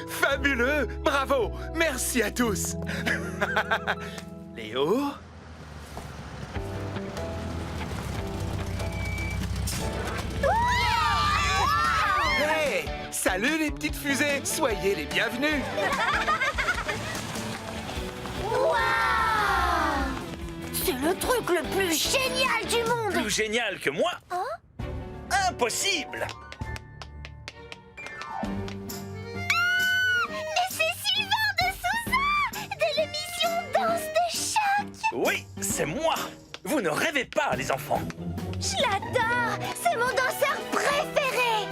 Fabuleux! Bravo! Merci à tous! Léo? Hey! Salut les petites fusées! Soyez les bienvenus! Waouh! C'est le truc le plus génial du monde! Plus génial que moi? Hein? Impossible! Mais c'est Sylvain de Sousa! De l'émission Danse de choc! Oui, c'est moi! Vous ne rêvez pas, les enfants! Je l'adore! C'est mon danseur préféré!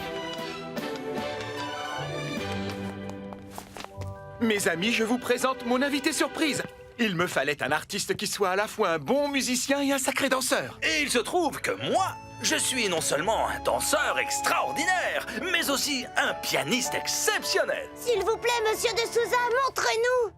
Mes amis, je vous présente mon invité surprise. Il me fallait un artiste qui soit à la fois un bon musicien et un sacré danseur. Et il se trouve que moi, je suis non seulement un danseur extraordinaire, mais aussi un pianiste exceptionnel. S'il vous plaît, monsieur de Sousa, montre-nous!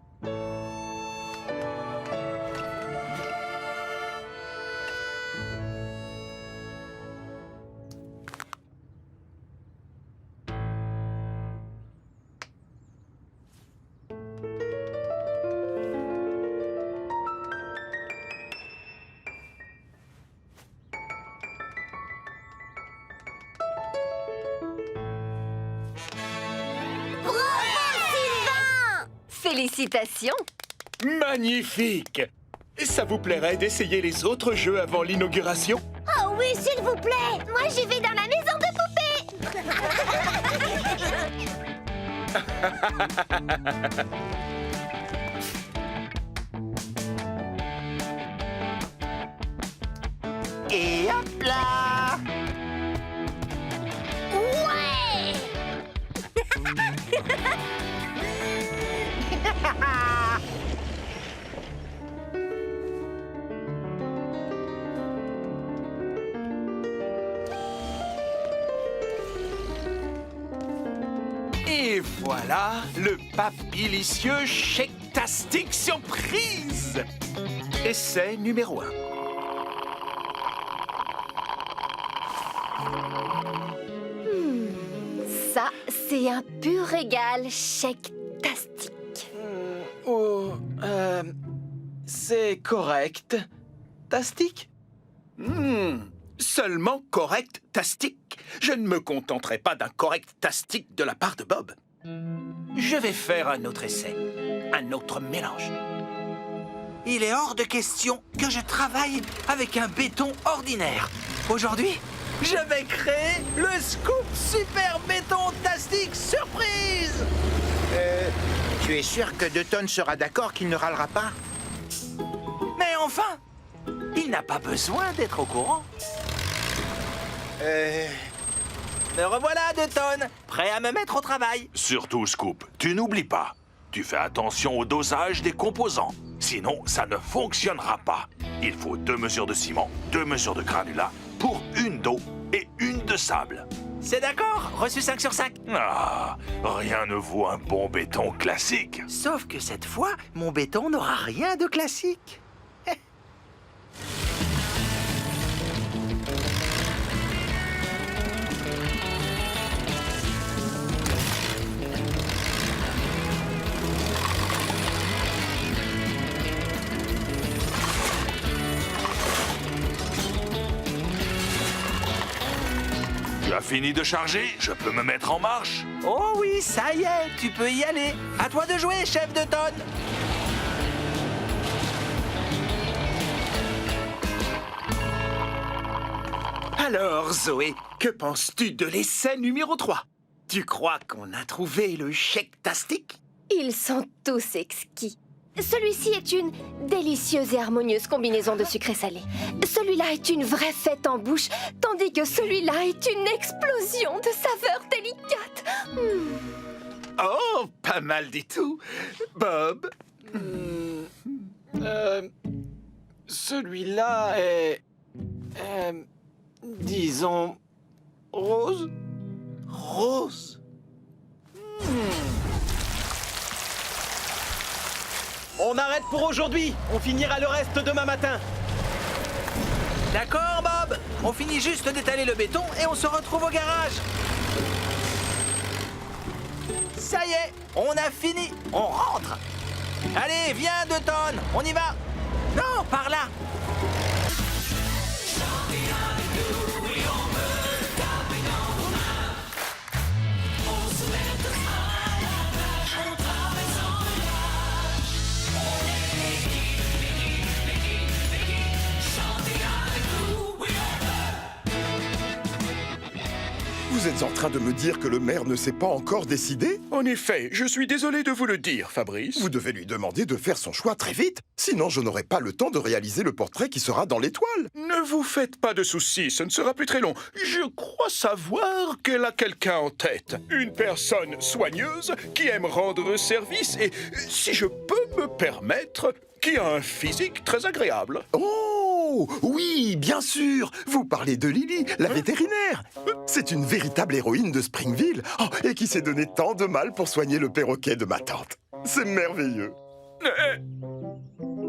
Bravo, Sylvain! Félicitations! Magnifique! Ça vous plairait d'essayer les autres jeux avant l'inauguration? Oh oui, s'il vous plaît! Moi, j'y vais dans la maison de poupées! Et hop là! Ouais! Et voilà le papilicieux Chectastic surprise! Essai numéro 1. Ça, c'est un pur régal chectastique. Oh, c'est correct. Tastique? Seulement correct tastique. Je ne me contenterai pas d'un correct tastique de la part de Bob. Je vais faire un autre essai, un autre mélange. Il est hors de question que je travaille avec un béton ordinaire. Aujourd'hui, je vais créer le scoop super béton tastique surprise. Tu es sûr que Dutton sera d'accord qu'il ne râlera pas? Mais enfin, il n'a pas besoin d'être au courant. Me revoilà, Dutton, prêt à me mettre au travail. Surtout, Scoop, tu n'oublies pas. Tu fais attention au dosage des composants. Sinon, ça ne fonctionnera pas. Il faut 2 mesures de ciment, 2 mesures de granulat pour une d'eau et une de sable. C'est d'accord, reçu 5 sur 5. Ah, rien ne vaut un bon béton classique. Sauf que cette fois, mon béton n'aura rien de classique. Tu as fini de charger? Je peux me mettre en marche? Oh oui, ça y est, tu peux y aller. À toi de jouer, chef de tonne. Alors, Zoé, que penses-tu de l'essai numéro 3? Tu crois qu'on a trouvé le Chectastic? Ils sont tous exquis. Celui-ci est une délicieuse et harmonieuse combinaison de sucre et salé. Celui-là est une vraie fête en bouche, tandis que celui-là est une explosion de saveurs délicates. Oh, pas mal du tout. Bob? Celui-là est... disons... rose? Rose. On arrête pour aujourd'hui. On finira le reste demain matin. D'accord, Bob. On finit juste d'étaler le béton et on se retrouve au garage. Ça y est, on a fini. On rentre. Allez, viens, Dutton, on y va. Non, par là. Vous êtes en train de me dire que le maire ne s'est pas encore décidé? En effet, je suis désolé de vous le dire, Fabrice. Vous devez lui demander de faire son choix très vite. Sinon, je n'aurai pas le temps de réaliser le portrait qui sera dans l'étoile. Ne vous faites pas de soucis, ce ne sera plus très long. Je crois savoir qu'elle a quelqu'un en tête. Une personne soigneuse qui aime rendre service et, si je peux me permettre, qui a un physique très agréable. Oh, oui, bien sûr. Vous parlez de Lily, la vétérinaire. C'est une véritable héroïne de Springville. Oh, et qui s'est donné tant de mal pour soigner le perroquet de ma tante. C'est merveilleux.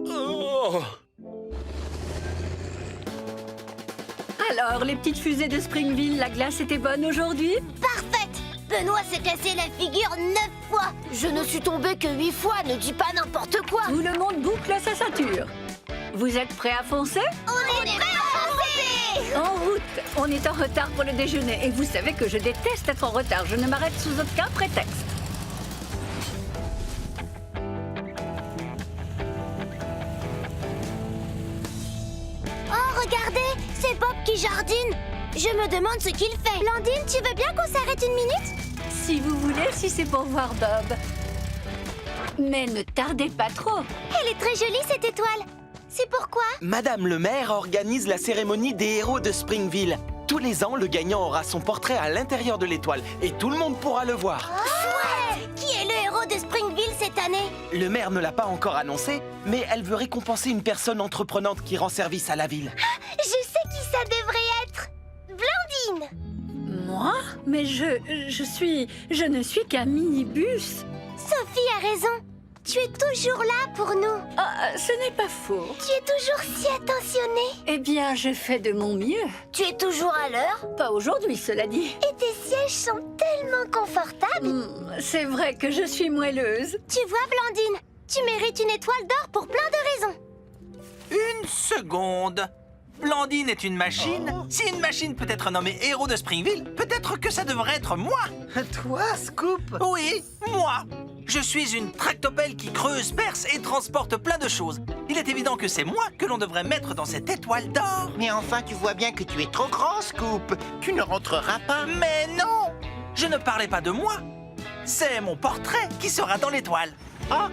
Oh. Alors, les petites fusées de Springville, la glace était bonne aujourd'hui? Parfaite! Benoît s'est cassé la figure 9 fois. Je ne suis tombée que 8 fois, ne dis pas n'importe quoi. Tout le monde boucle sa ceinture. Vous êtes prêts à foncer? On est prêts à foncer! En route! On est en retard pour le déjeuner et vous savez que je déteste être en retard. Je ne m'arrête sous aucun prétexte. Oh, regardez, c'est Bob qui jardine. Je me demande ce qu'il fait. Blandine, tu veux bien qu'on s'arrête une minute? Si vous voulez, si c'est pour voir Bob. Mais ne tardez pas trop. Elle est très jolie, cette étoile. C'est pourquoi? Madame le maire organise la cérémonie des héros de Springville. Tous les ans, le gagnant aura son portrait à l'intérieur de l'étoile et tout le monde pourra le voir. Chouette! Qui est le héros de Springville cette année? Le maire ne l'a pas encore annoncé, mais elle veut récompenser une personne entreprenante qui rend service à la ville. Je sais qui ça devrait être. Blandine! Moi? Mais je ne suis qu'un minibus. Sophie a raison. Tu es toujours là pour nous. Ah, ce n'est pas faux. Tu es toujours si attentionnée. Eh bien, je fais de mon mieux. Tu es toujours à l'heure. Pas aujourd'hui, cela dit. Et tes sièges sont tellement confortables. C'est vrai que je suis moelleuse. Tu vois, Blandine, tu mérites une étoile d'or pour plein de raisons. Une seconde. Blandine est une machine. Si une machine peut être nommée héros de Springville, peut-être que ça devrait être moi. Toi, Scoop? Oui, moi. Je suis une tractopelle qui creuse, perce et transporte plein de choses. Il est évident que c'est moi que l'on devrait mettre dans cette étoile d'or. Mais enfin, tu vois bien que tu es trop grand, Scoop. Tu ne rentreras pas. Mais non! Je ne parlais pas de moi. C'est mon portrait qui sera dans l'étoile. Ah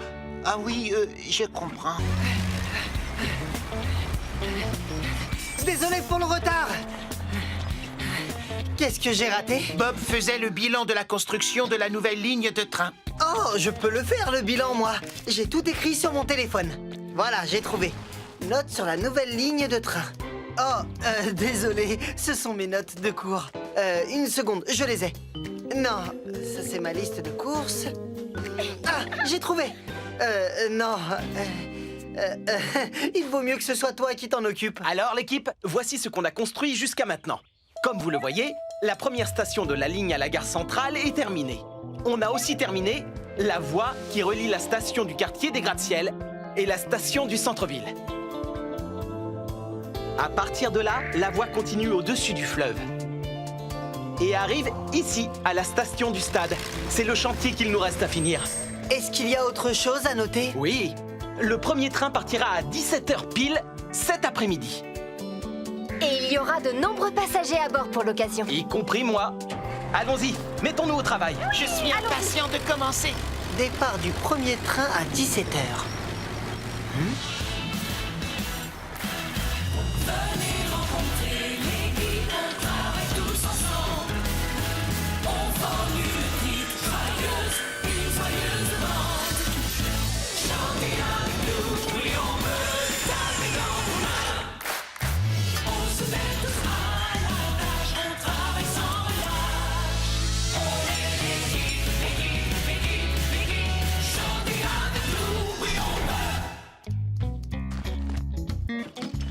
oui, je comprends. Désolé pour le retard. Qu'est-ce que j'ai raté? Bob faisait le bilan de la construction de la nouvelle ligne de train. Oh, je peux le faire, le bilan, moi. J'ai tout écrit sur mon téléphone. Voilà, j'ai trouvé. Notes sur la nouvelle ligne de train. Oh, désolé, ce sont mes notes de cours. Une seconde, je les ai. Non, ça c'est ma liste de courses. Ah, j'ai trouvé. Non, il vaut mieux que ce soit toi qui t'en occupe. Alors l'équipe, voici ce qu'on a construit jusqu'à maintenant. Comme vous le voyez, la première station de la ligne à la gare centrale est terminée. On a aussi terminé la voie qui relie la station du quartier des gratte-ciel et la station du centre-ville. À partir de là, la voie continue au-dessus du fleuve et arrive ici, à la station du stade. C'est le chantier qu'il nous reste à finir. Est-ce qu'il y a autre chose à noter? Oui, le premier train partira à 17h pile cet après-midi. Et il y aura de nombreux passagers à bord pour l'occasion. Y compris moi. Allons-y, mettons-nous au travail. Je suis impatient de commencer. Départ du premier train à 17h.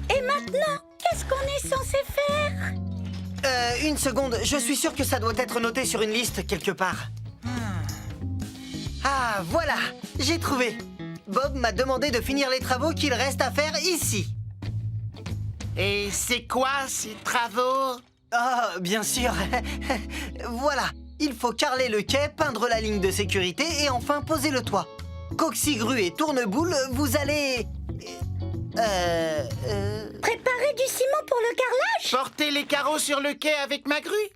Et maintenant, qu'est-ce qu'on est censé faire? Une seconde, je suis sûr que ça doit être noté sur une liste quelque part. Ah, voilà, j'ai trouvé. Bob m'a demandé de finir les travaux qu'il reste à faire ici. Et c'est quoi ces travaux? Ah, bien sûr. Voilà, il faut carreler le quai, peindre la ligne de sécurité et enfin poser le toit. Coxigru et Tourneboule, vous allez... Préparer du ciment pour le carrelage? Porter les carreaux sur le quai avec ma grue?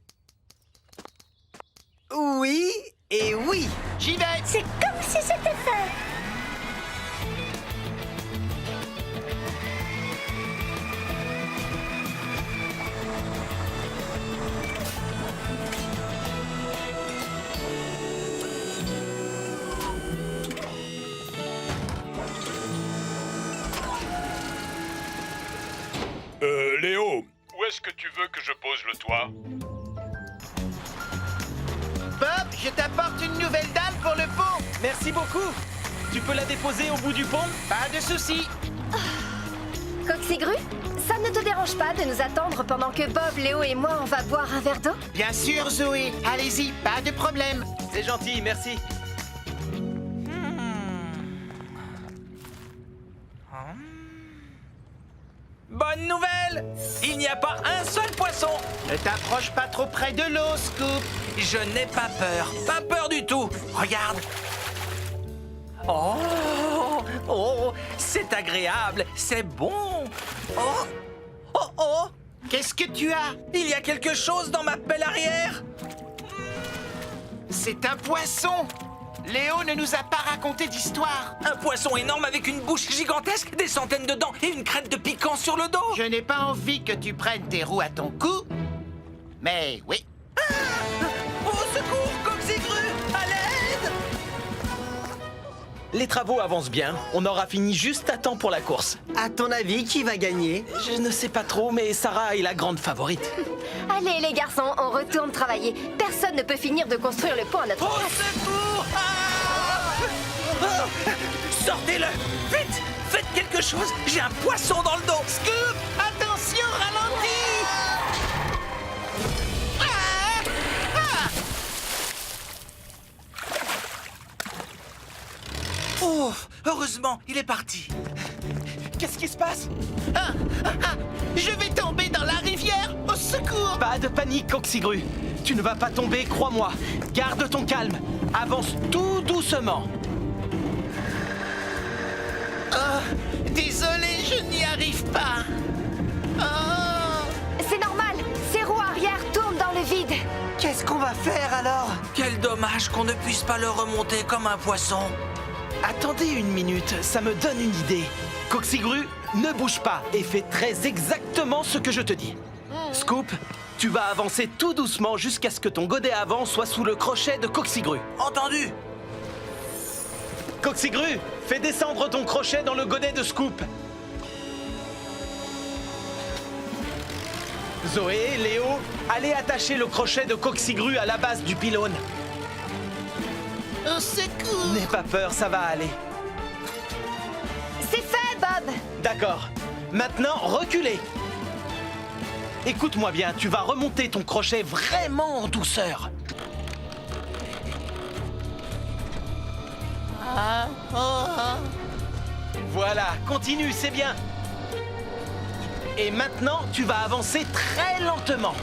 Oui et oui. J'y vais. C'est comme si c'était fait. Léo, où est-ce que tu veux que je pose le toit? Bob, je t'apporte une nouvelle dalle pour le pont. Merci beaucoup. Tu peux la déposer au bout du pont? Pas de souci. Coxigru, ça ne te dérange pas de nous attendre pendant que Bob, Léo et moi, on va boire un verre d'eau? Bien sûr, Zoé. Allez-y, pas de problème. C'est gentil, merci. Bonne nouvelle! Il n'y a pas un seul poisson! Ne t'approche pas trop près de l'eau, Scoop. Je n'ai pas peur. Pas peur du tout. Regarde. Oh, c'est agréable. C'est bon. Oh. Qu'est-ce que tu as? Il y a quelque chose dans ma pelle arrière. C'est un poisson. Léo ne nous a pas raconté d'histoire. Un poisson énorme avec une bouche gigantesque, des centaines de dents et une crête de piquant sur le dos. Je n'ai pas envie que tu prennes tes roues à ton cou. Mais oui. Au secours, Coxigru! À l'aide! Les travaux avancent bien. On aura fini juste à temps pour la course. À ton avis, qui va gagner? Je ne sais pas trop, mais Sarah est la grande favorite. Allez les garçons, on retourne travailler. Personne ne peut finir de construire le pont à notre Au place. secours! Sortez-le! Vite! Faites quelque chose! J'ai un poisson dans le dos! Scoop, attention, ralentis. Oh! Heureusement, il est parti! Qu'est-ce qui se passe? Je vais tomber dans la rivière. Au secours. Pas de panique, Coxigru. Tu ne vas pas tomber, crois-moi. Garde ton calme. Avance tout doucement. Désolé, je n'y arrive pas. C'est normal, ces roues arrière tournent dans le vide. Qu'est-ce qu'on va faire alors? Quel dommage qu'on ne puisse pas le remonter comme un poisson. Attendez une minute, ça me donne une idée. Coxigru, ne bouge pas et fais très exactement ce que je te dis. Scoop, tu vas avancer tout doucement jusqu'à ce que ton godet avant soit sous le crochet de Coxigru. Entendu? Coxigru, fais descendre ton crochet dans le godet de Scoop. Zoé, Léo, allez attacher le crochet de Coxigru à la base du pylône. Au secours. N'aie pas peur, ça va aller. C'est fait, Bob. D'accord. Maintenant, reculez. Écoute-moi bien, tu vas remonter ton crochet vraiment en douceur. Voilà, continue, c'est bien. Et maintenant, tu vas avancer très lentement.